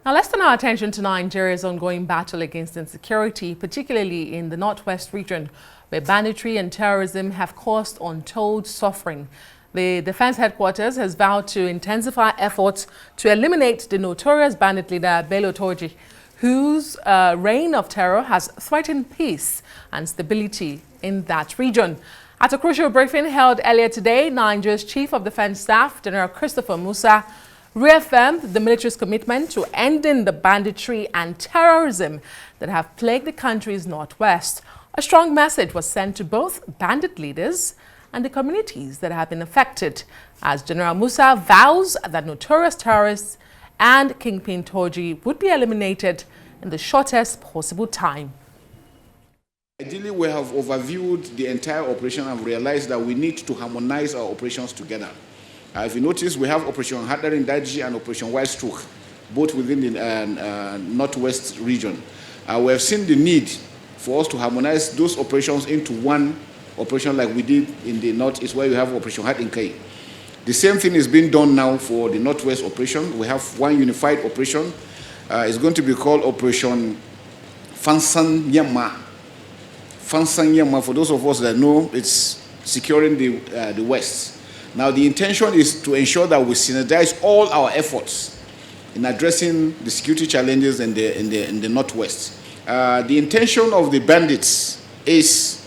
Now let's turn our attention to Nigeria's ongoing battle against insecurity, particularly in the northwest region, where banditry and terrorism have caused untold suffering. The Defense Headquarters has vowed to intensify efforts to eliminate the notorious bandit leader Bello Turji, whose reign of terror has threatened peace and stability in that region. At a crucial briefing held earlier today, Nigeria's Chief of Defense Staff, General Christopher Musa, reaffirmed the military's commitment to ending the banditry and terrorism that have plagued the country's northwest. A strong message was sent to both bandit leaders and the communities that have been affected, as General Musa vows that notorious terrorists and Kingpin Turji would be eliminated in the shortest possible time. Ideally, we have overviewed the entire operation and realized that we need to harmonize our operations together. If you notice, we have Operation Hadarin Daji and Operation Wild Stroke, both within the northwest region. We have seen the need for us to harmonize those operations into one operation like we did in the northeast, where we have Operation Hadinkai. The same thing is being done now for the northwest operation. We have one unified operation. It's going to be called Operation Fansan Yama. Fansan Yama, for those of us that know, it's securing the west. Now, the intention is to ensure that we synergize all our efforts in addressing the security challenges in the northwest. The intention of the bandits is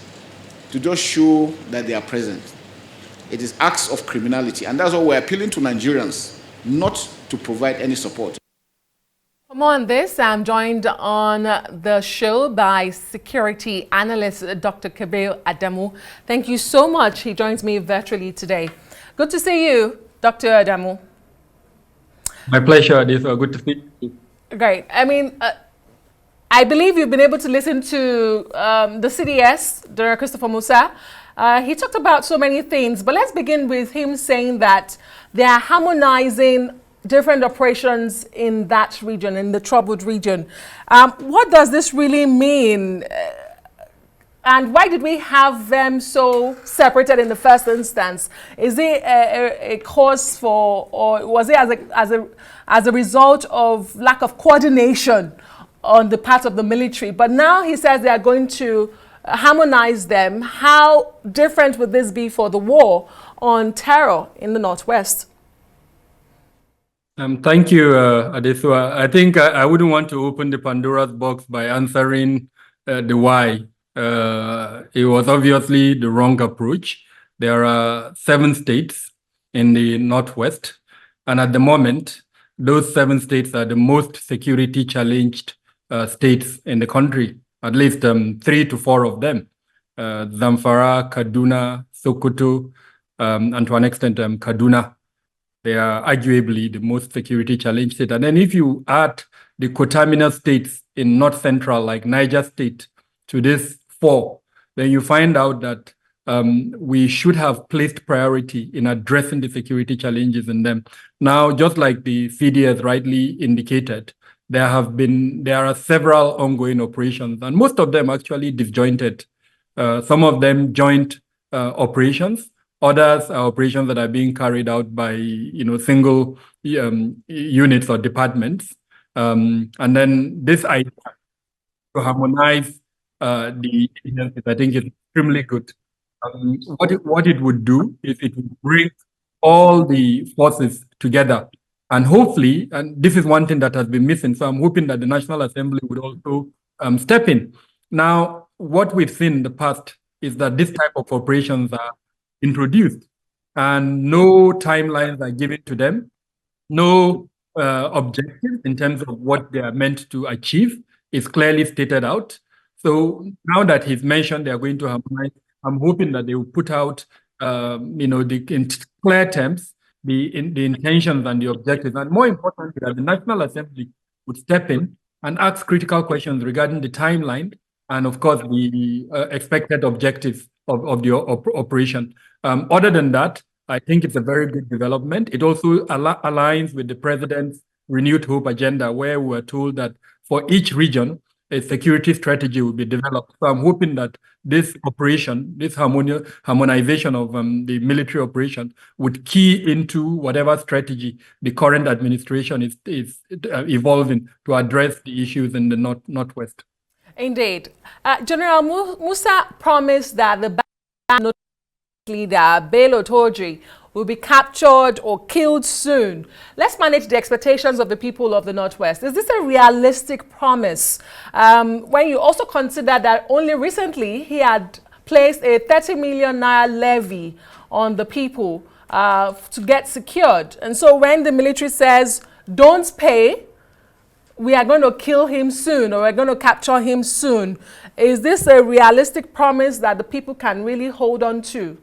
to just show that they are present. It is acts of criminality, and that's why we're appealing to Nigerians not to provide any support. For more on this, I'm joined on the show by security analyst Dr. Kabir Adamu. Thank you so much. He joins me virtually today. Good to see you, Dr. Adamu. My pleasure. It is good to see you. Great. I mean, I believe you've been able to listen to the CDS, General Christopher Musa. He talked about so many things, but let's begin with him saying that they are harmonizing different operations in that region, in the troubled region. What does this really mean? And why did we have them so separated in the first instance? Is it a cause for, or was it as a result of lack of coordination on the part of the military? But now he says they are going to harmonize them. How different would this be for the war on terror in the northwest? Thank you, Adesua. I think I wouldn't want to open the Pandora's box by answering the why. It was obviously the wrong approach. There are 7 states in the northwest, and at the moment, those 7 states are the most security challenged states in the country. At least 3 to 4 of them: Zamfara, Kaduna, Sokoto, and to an extent Kaduna. They are arguably the most security challenged state. And then if you add the coterminous states in north central, like Niger State, to these 4, then you find out that we should have placed priority in addressing the security challenges in them. Now, just like the CDS rightly indicated, there are several ongoing operations, and most of them actually disjointed. Some of them joint operations. Others are operations that are being carried out by single units or departments. And then this idea to harmonize the agencies, I think, is extremely good. What it would do is it would bring all the forces together. And hopefully, and this is one thing that has been missing, so I'm hoping that the National Assembly would also step in. Now, what we've seen in the past is that this type of operations are introduced and no timelines are given to them, no objectives in terms of what they are meant to achieve is clearly stated out. So now that he's mentioned they are going to harmonize, I'm hoping that they will put out, in clear terms, the intentions and the objectives, and more importantly, that the National Assembly would step in and ask critical questions regarding the timeline and, of course, the expected objectives of the operation. Other than that, I think it's a very good development. It also aligns with the President's renewed hope agenda, where we were told that for each region, a security strategy will be developed. So I'm hoping that this operation, this harmonization of the military operation would key into whatever strategy the current administration is evolving to address the issues in the Northwest. Indeed. General Musa promised that the band leader, Bello Turji, will be captured or killed soon. Let's manage the expectations of the people of the Northwest. Is this a realistic promise? When you also consider that only recently he had placed a 30 million naira levy on the people to get secured. And so when the military says, don't pay, we are going to kill him soon, or we're going to capture him soon, is this a realistic promise that the people can really hold on to?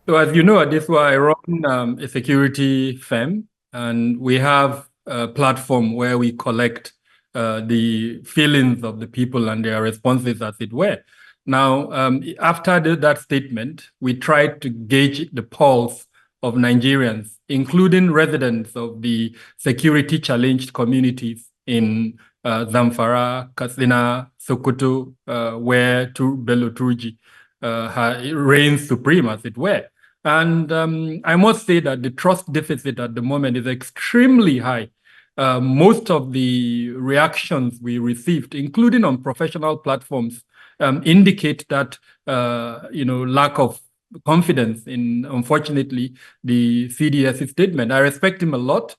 So as you know, Adeswa, I run a security firm, and we have a platform where we collect the feelings of the people and their responses, as it were. Now, after that statement, we tried to gauge the pulse of Nigerians, including residents of the security challenged communities in Zamfara, Katsina, Sokoto, where Bello Turji reigns supreme, as it were. And I must say that the trust deficit at the moment is extremely high. Most of the reactions we received, including on professional platforms, indicate that lack of confidence in, unfortunately, the CDS statement. I respect him a lot.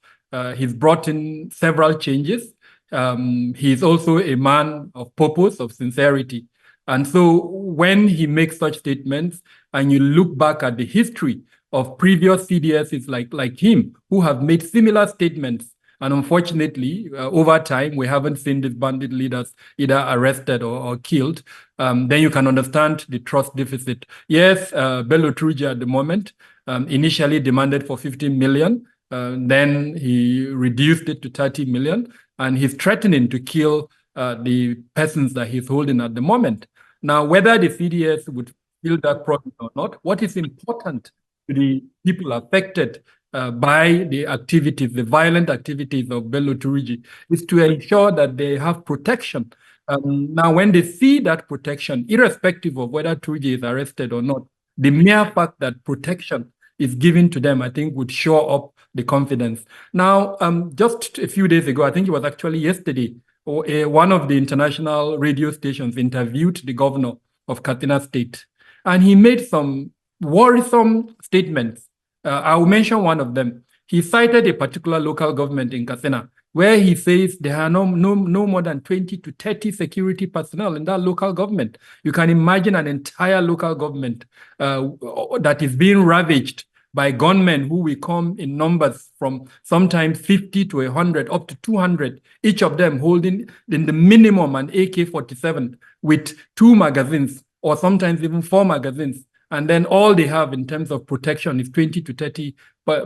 He's brought in several changes. He's also a man of purpose, of sincerity. And so when he makes such statements, and you look back at the history of previous CDSs like him, who have made similar statements, and unfortunately, over time, we haven't seen these bandit leaders either arrested or killed, then you can understand the trust deficit. Yes, Bello Turji at the moment initially demanded for 15 million. Then he reduced it to 30 million, and he's threatening to kill the persons that he's holding at the moment. Now, whether the CDS would feel that problem or not, what is important to the people affected by the activities, the violent activities of Bello Turji, is to ensure that they have protection. Now, when they see that protection, irrespective of whether Turji is arrested or not, the mere fact that protection is given to them, I think, would shore up the confidence. Now, just a few days ago, I think it was actually yesterday, one of the international radio stations interviewed the governor of Katsina State, and he made some worrisome statements. I will mention one of them. He cited a particular local government in Katsina, where he says there are no more than 20 to 30 security personnel in that local government. You can imagine an entire local government that is being ravaged by gunmen who will come in numbers from sometimes 50 to 100, up to 200, each of them holding in the minimum an AK-47 with 2 magazines, or sometimes even 4 magazines. And then all they have in terms of protection is 20 to 30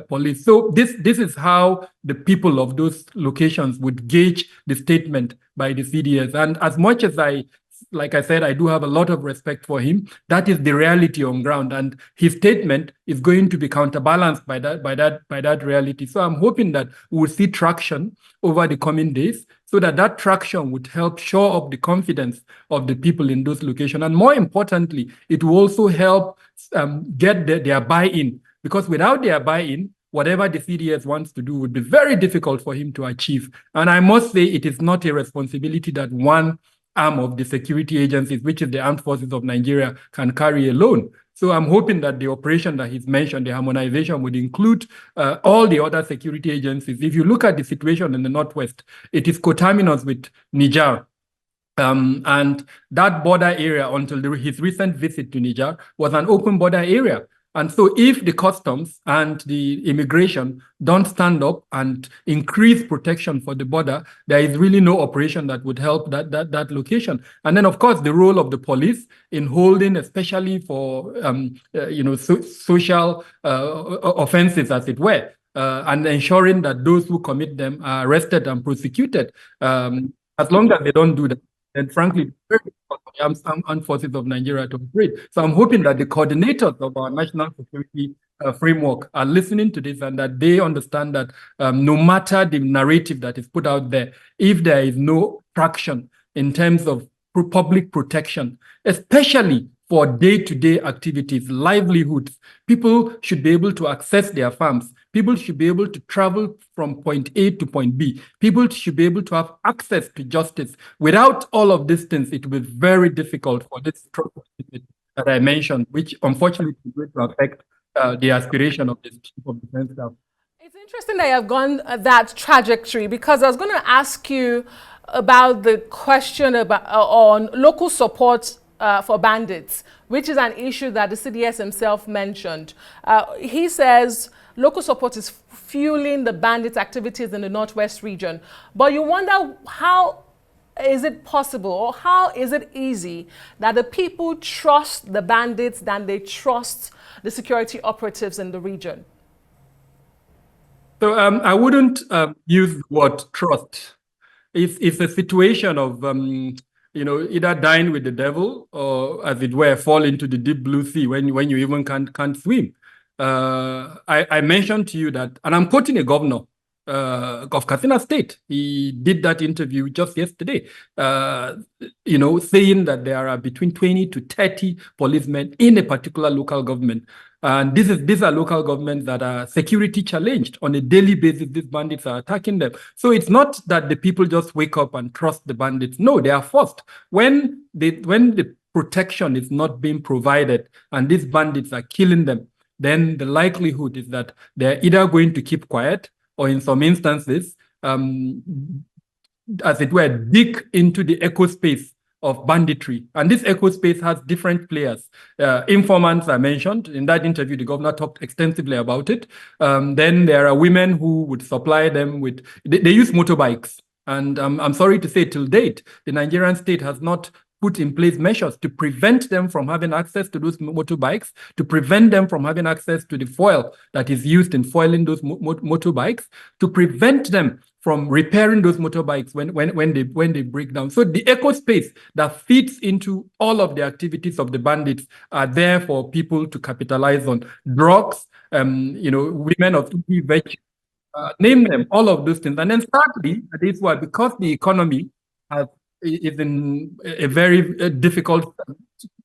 police. So this is how the people of those locations would gauge the statement by the CDS. And as much as like I said, I do have a lot of respect for him. That is the reality on ground, and his statement is going to be counterbalanced by that reality. So I'm hoping that we'll see traction over the coming days, so that traction would help shore up the confidence of the people in those locations, and more importantly, it will also help get their buy-in. Because without their buy-in, whatever the CDS wants to do would be very difficult for him to achieve. And I must say, it is not a responsibility that one arm of the security agencies, which is the Armed Forces of Nigeria, can carry alone. So I'm hoping that the operation that he's mentioned, the harmonization, would include all the other security agencies. If you look at the situation in the Northwest, it is coterminous with Niger. And that border area, until his recent visit to Niger, was an open border area. And so if the customs and the immigration don't stand up and increase protection for the border, there is really no operation that would help that location. And then, of course, the role of the police in holding, especially for social offenses, as it were, and ensuring that those who commit them are arrested and prosecuted. As long as they don't do that, then frankly, very difficult for the armed forces of Nigeria to operate. So I'm hoping that the coordinators of our national security framework are listening to this and that they understand that no matter the narrative that is put out there, if there is no traction in terms of public protection, especially for day-to-day activities, livelihoods, people should be able to access their farms. People should be able to travel from point A to point B. People should be able to have access to justice. Without all of these things, it will be very difficult for this that I mentioned, which unfortunately is going to affect the aspiration of the chief of defense staff. It's interesting that you have gone that trajectory, because I was going to ask you about the question about on local support for bandits, which is an issue that the CDS himself mentioned. He says local support is fueling the bandits' activities in the Northwest region. But you wonder, how is it possible, or how is it easy that the people trust the bandits than they trust the security operatives in the region? So I wouldn't use the word trust. It's a situation of either dine with the devil or, as it were, fall into the deep blue sea when you even can't swim. I mentioned to you that, and I'm quoting a governor of Katsina State. He did that interview just yesterday, saying that there are between 20 to 30 policemen in a particular local government. And these are local governments that are security challenged on a daily basis. These bandits are attacking them. So it's not that the people just wake up and trust the bandits. No, they are forced. When the protection is not being provided and these bandits are killing them, then the likelihood is that they're either going to keep quiet or, in some instances, as it were, dig into the eco space of banditry. And this eco space has different players. Informants are mentioned. In that interview, the governor talked extensively about it. Then there are women who would supply them with, they use motorbikes. And I'm sorry to say, till date, the Nigerian state has not put in place measures to prevent them from having access to those motorbikes, to prevent them from having access to the foil that is used in foiling those motorbikes, to prevent them from repairing those motorbikes when they break down. So the eco space that feeds into all of the activities of the bandits are there for people to capitalize on. Drugs, women of virtue, name them, all of those things. And then thirdly, that is why, because the economy is in a very difficult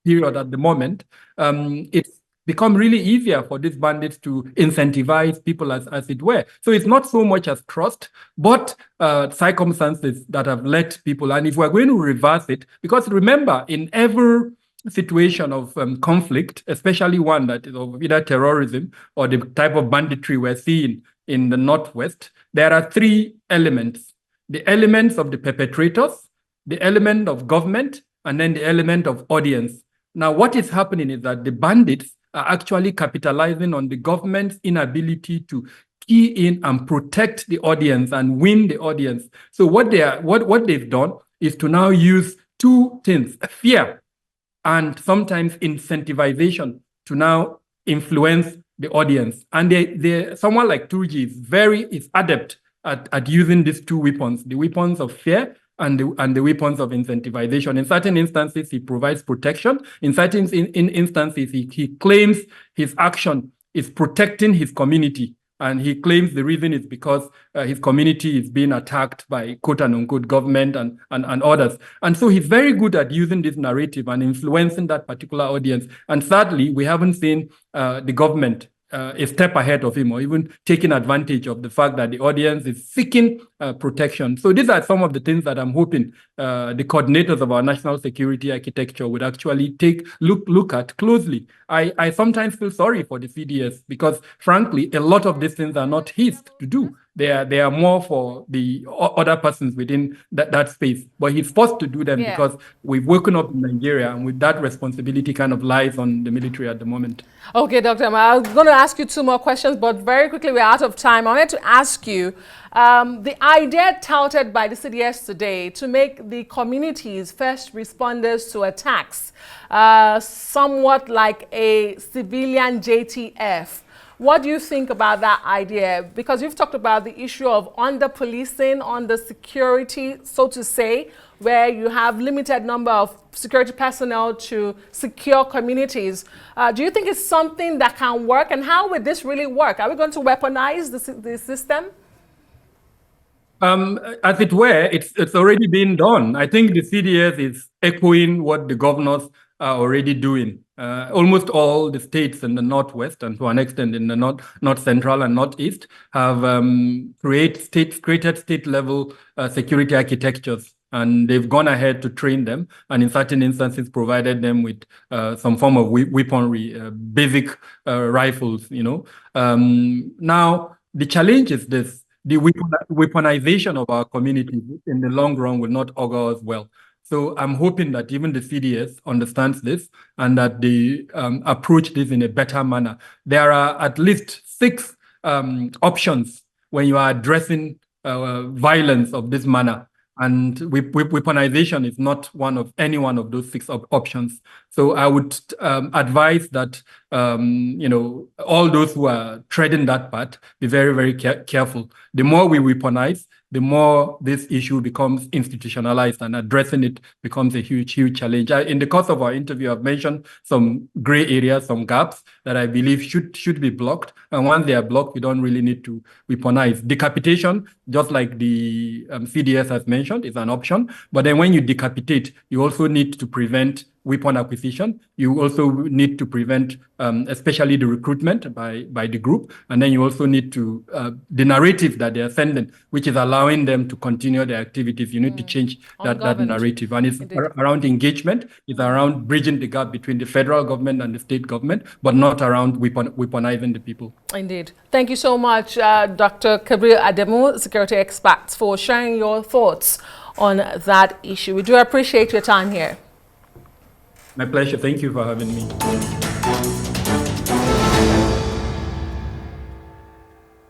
period at the moment, it's become really easier for these bandits to incentivize people, as it were. So it's not so much as trust, but circumstances that have led people. And if we're going to reverse it, because remember, in every situation of conflict, especially one that is of either terrorism or the type of banditry we're seeing in the Northwest, there are three elements: the elements of the perpetrators, the element of government, and then the element of audience. Now, what is happening is that the bandits are actually capitalizing on the government's inability to key in and protect the audience and win the audience. So what they've done is to now use two things: fear and sometimes incentivization, to now influence the audience. And someone like Turji is adept at using these two weapons: the weapons of fear and the weapons of incentivization. In certain instances, he provides protection. In certain instances, he claims his action is protecting his community. And he claims the reason is because his community is being attacked by quote-unquote government and others. And so he's very good at using this narrative and influencing that particular audience. And sadly, we haven't seen the government a step ahead of him, or even taking advantage of the fact that the audience is seeking protection. So these are some of the things that I'm hoping the coordinators of our national security architecture would actually look at closely. I sometimes feel sorry for the CDS, because frankly, a lot of these things are not his to do. They are more for the other persons within that space. But he's forced to do them because we've woken up in Nigeria, and with that responsibility kind of lies on the military at the moment. Okay, Dr. I was going to ask you two more questions, but very quickly we're out of time. I wanted to ask you, The idea touted by the CDS today to make the communities first responders to attacks, somewhat like a civilian JTF. What do you think about that idea? Because you've talked about the issue of under-policing, under-security, so to say, where you have limited number of security personnel to secure communities. Do you think it's something that can work? And how would this really work? Are we going to weaponize the system? As it were, it's already been done. I think the CDS is echoing what the governors are already doing. Almost all the states in the Northwest and to an extent in the North Central and Northeast have created state-level security architectures, and they've gone ahead to train them, and in certain instances provided them with some form of weaponry, basic rifles, you know. Now, the challenge is this: the weaponization of our communities in the long run will not augur us well. So I'm hoping that even the CDS understands this and that they approach this in a better manner. There are at least 6 options when you are addressing violence of this manner. And weaponization is not any one of those 6 options. So I would advise that all those who are treading that path be very, very careful. The more we weaponize, the more this issue becomes institutionalized, and addressing it becomes a huge, huge challenge. In the course of our interview, I've mentioned some gray areas, some gaps that I believe should be blocked. And once they are blocked, we don't really need to weaponize. Decapitation, just like the CDS has mentioned, is an option. But then when you decapitate, you also need to prevent weapon acquisition. You also need to prevent, especially the recruitment by the group. And then you also need to, the narrative that they are sending, which is allowing them to continue their activities. You need to change that narrative. And it's around engagement. It's around bridging the gap between the federal government and the state government, but not around weaponizing the people. Indeed. Thank you so much, Dr. Kabir Adamu, security expert, for sharing your thoughts on that issue. We do appreciate your time here. My pleasure. Thank you for having me.